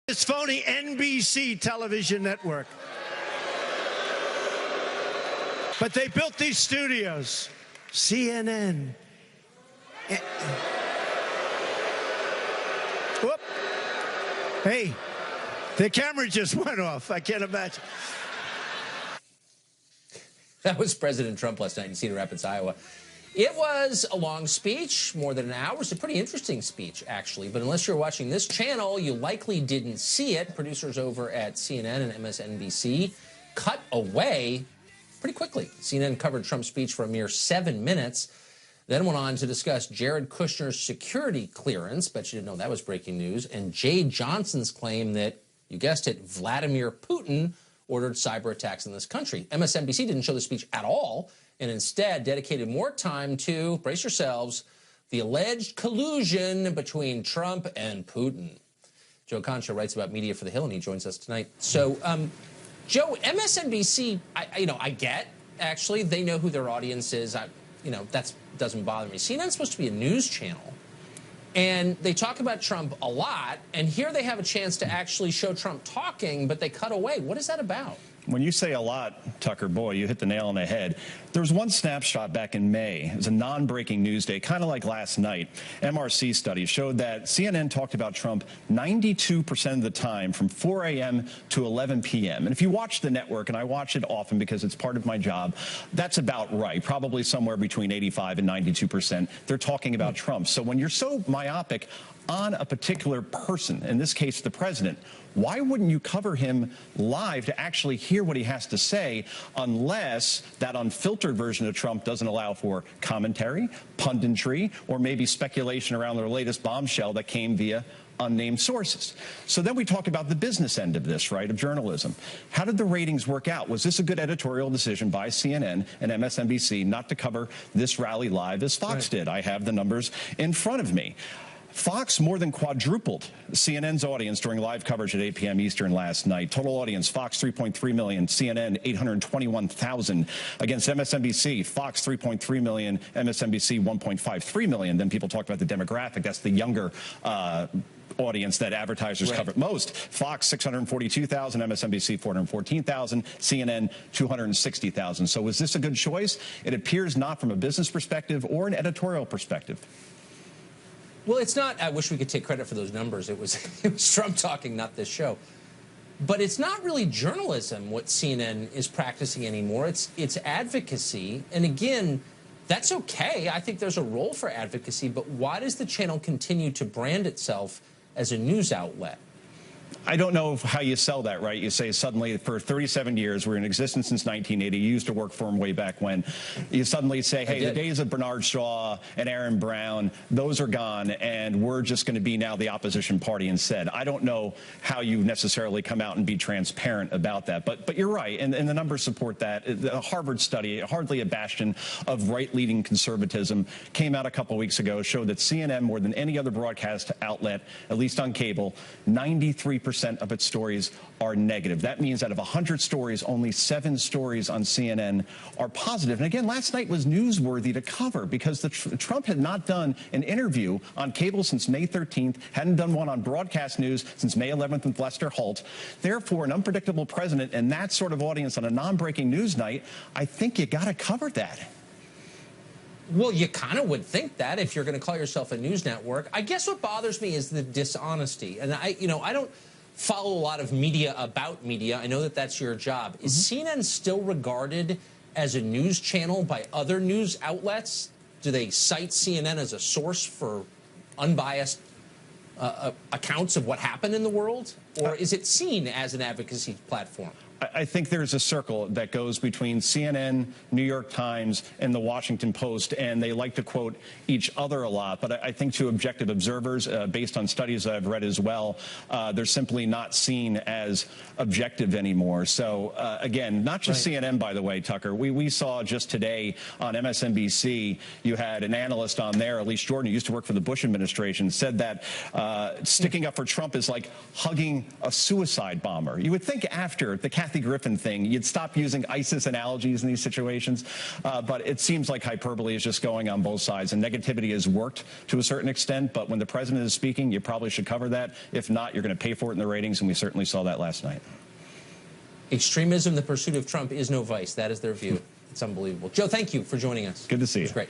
This phony NBC television network. But they built these studios. CNN. Whoop. Hey, the camera just went off. I can't imagine. That was President Trump last night in Cedar Rapids, Iowa. It was a long speech, more than an hour. It's a pretty interesting speech, actually. But unless you're watching this channel, you likely didn't see it. Producers over at CNN and MSNBC cut away pretty quickly. CNN covered Trump's speech for a mere 7 minutes, then went on to discuss Jared Kushner's security clearance. Bet you didn't know that was breaking news. And Jay Johnson's claim that, you guessed it, Vladimir Putin ordered cyber attacks in this country. MSNBC didn't show the speech at all, and instead dedicated more time to, brace yourselves, the alleged collusion between Trump and Putin. Joe Concha writes about Media for the Hill, and he joins us tonight. So, Joe, MSNBC, I get, actually, they know who their audience is. That doesn't bother me. CNN's supposed to be a news channel, and they talk about Trump a lot, and here they have a chance to actually show Trump talking, but they cut away. What is that about? When you say a lot, Tucker, boy, you hit the nail on the head. There was one snapshot back in May. It was a non-breaking news day, kind of like last night. MRC study showed that CNN talked about Trump 92% of the time from 4 a.m. to 11 p.m. And if you watch the network, and I watch it often because it's part of my job, that's about right. Probably somewhere between 85 and 92%. They're talking about Trump. So when you're so myopic on a particular person, in this case the president, why wouldn't you cover him live to actually hear what he has to say, unless that unfiltered version of Trump doesn't allow for commentary, punditry, or maybe speculation around the latest bombshell that came via unnamed sources? So then we talk about the business end of this, right, of journalism. How did the ratings work out? Was this a good editorial decision by CNN and MSNBC not to cover this rally live as Fox did? I have the numbers in front of me. Fox more than quadrupled CNN's audience during live coverage at 8 p.m. Eastern last night. Total audience, Fox 3.3 million, CNN 821,000. Against MSNBC, Fox 3.3 million, MSNBC 1.53 million. Then people talk about the demographic. That's the younger audience that advertisers cover most. Fox 642,000, MSNBC 414,000, CNN 260,000. So was this a good choice? It appears not from a business perspective or an editorial perspective. Well, it's not. I wish we could take credit for those numbers. It was Trump talking, not this show. But it's not really journalism what CNN is practicing anymore. It's advocacy. And again, that's okay. I think there's a role for advocacy. But why does the channel continue to brand itself as a news outlet? I don't know how you sell that, right? You say suddenly for 37 years, we're in existence since 1980. You used to work for him way back when. You suddenly say, hey, the days of Bernard Shaw and Aaron Brown, those are gone, and we're just going to be now the opposition party instead. I don't know how you necessarily come out and be transparent about that. But you're right, and the numbers support that. The Harvard study, hardly a bastion of right-leaning conservatism, came out a couple weeks ago, showed that CNN, more than any other broadcast outlet, at least on cable, 93% of its stories are negative. That means out of 100 stories, only 7 stories on CNN are positive. And again, last night was newsworthy to cover because Trump had not done an interview on cable since May 13th, hadn't done one on broadcast news since May 11th with Lester Holt. Therefore, an unpredictable president and that sort of audience on a non-breaking news night, I think you got to cover that. Well, you kind of would think that if you're going to call yourself a news network. I guess what bothers me is the dishonesty. And I don't follow a lot of media about media. I know that that's your job. Is CNN still regarded as a news channel by other news outlets? Do they cite CNN as a source for unbiased accounts of what happened in the world? Or is it seen as an advocacy platform? I think there's a circle that goes between CNN, New York Times, and the Washington Post, and they like to quote each other a lot. But I think to objective observers, based on studies I've read as well, they're simply not seen as objective anymore. So, again, not just CNN, by the way, Tucker. We saw just today on MSNBC, you had an analyst on there, Elise Jordan, who used to work for the Bush administration, said that sticking up for Trump is like hugging a suicide bomber. You would think after the Kathy Kathy Griffin thing. You'd stop using ISIS analogies in these situations, but it seems like hyperbole is just going on both sides, and negativity has worked to a certain extent, but when the president is speaking, you probably should cover that. If not, you're going to pay for it in the ratings, and we certainly saw that last night. Extremism, the pursuit of Trump, is no vice. That is their view. It's unbelievable. Joe, thank you for joining us. Good to see you. It's great.